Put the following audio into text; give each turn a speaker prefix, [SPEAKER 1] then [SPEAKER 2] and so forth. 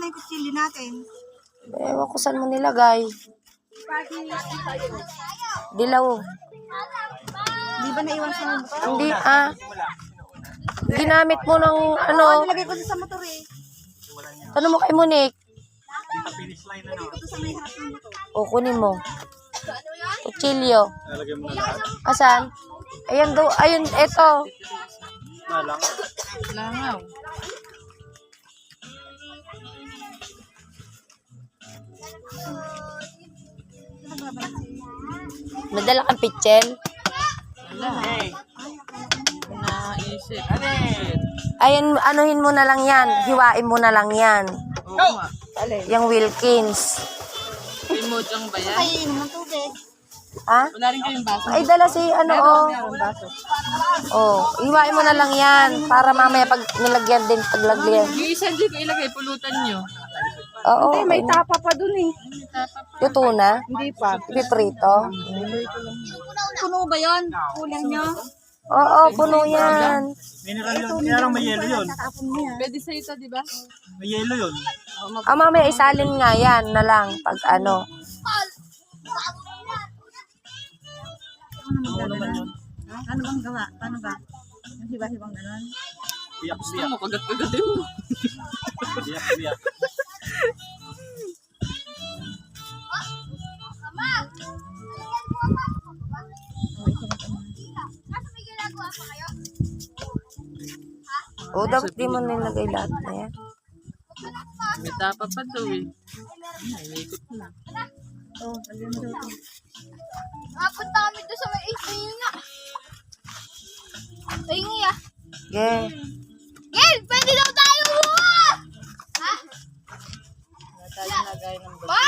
[SPEAKER 1] na yung kutsili natin.
[SPEAKER 2] Ewan ko saan mo nilagay. Dilaw.
[SPEAKER 1] Di ba naiwan sa motor?
[SPEAKER 2] Hindi, ginamit mo ng ano.
[SPEAKER 1] Nilagay ko sa motor eh.
[SPEAKER 2] Tanong mo kay Monique.
[SPEAKER 1] Nilagay ko sa may harap ng motor.
[SPEAKER 2] O, kunin mo. Kutsilyo.
[SPEAKER 3] Nalagay mo na lahat.
[SPEAKER 2] Asan? Ayan daw. Ayun, eto.
[SPEAKER 3] Nalang.
[SPEAKER 4] Langaw.
[SPEAKER 2] Nadala kang pitchen.
[SPEAKER 4] Naisip.
[SPEAKER 2] Ayun, anuhin mo na lang yan. Hiwain mo na lang yan.
[SPEAKER 4] Oo nga.
[SPEAKER 2] Yung Wilkins.
[SPEAKER 4] Emojang ba yan?
[SPEAKER 1] Ay, inom ng tubig.
[SPEAKER 2] Ha?
[SPEAKER 4] Wala rin kayong baso.
[SPEAKER 2] Ay, dala si ano,
[SPEAKER 4] Meron baso.
[SPEAKER 2] oh. Hiwain mo na lang yan. Para mamaya pag nilagyan din, paglagyan.
[SPEAKER 4] Yung isa dyan ko ilagay, pulutan nyo.
[SPEAKER 2] Oo.
[SPEAKER 1] Hindi, may tapa pa dun eh.
[SPEAKER 2] Luto na?
[SPEAKER 1] Hindi pa.
[SPEAKER 2] Piprito?
[SPEAKER 1] Puno ba yun? Kulang nyo?
[SPEAKER 2] Oo, puno yan.
[SPEAKER 3] Mineral yun. Kaya lang may yelo yun.
[SPEAKER 1] Tatapon mo yan.
[SPEAKER 4] Pwede sa ito, di ba?
[SPEAKER 3] May yelo yun.
[SPEAKER 2] Mamaya isalin nga yan na lang pag ano.
[SPEAKER 1] Ano bang gawa? Paano ba? Yung hiba-hibang ganon?
[SPEAKER 3] Biyak,
[SPEAKER 4] Gusto
[SPEAKER 3] biyak.
[SPEAKER 4] mo, kagat-kagatin mo.
[SPEAKER 3] Biyak, biyak.
[SPEAKER 2] O, dapat di mo nilagay lahat na yan.
[SPEAKER 4] May tapa pa daw eh. Ay, may ikot na.
[SPEAKER 1] Oo, lagyan mo daw ito.
[SPEAKER 5] Napunta kami doon sa may ATM nga. Tingi ah.
[SPEAKER 2] Yeah.
[SPEAKER 5] Gil, pwede daw tayo! Ha?
[SPEAKER 4] Wala tayo nagay ng
[SPEAKER 5] Ba?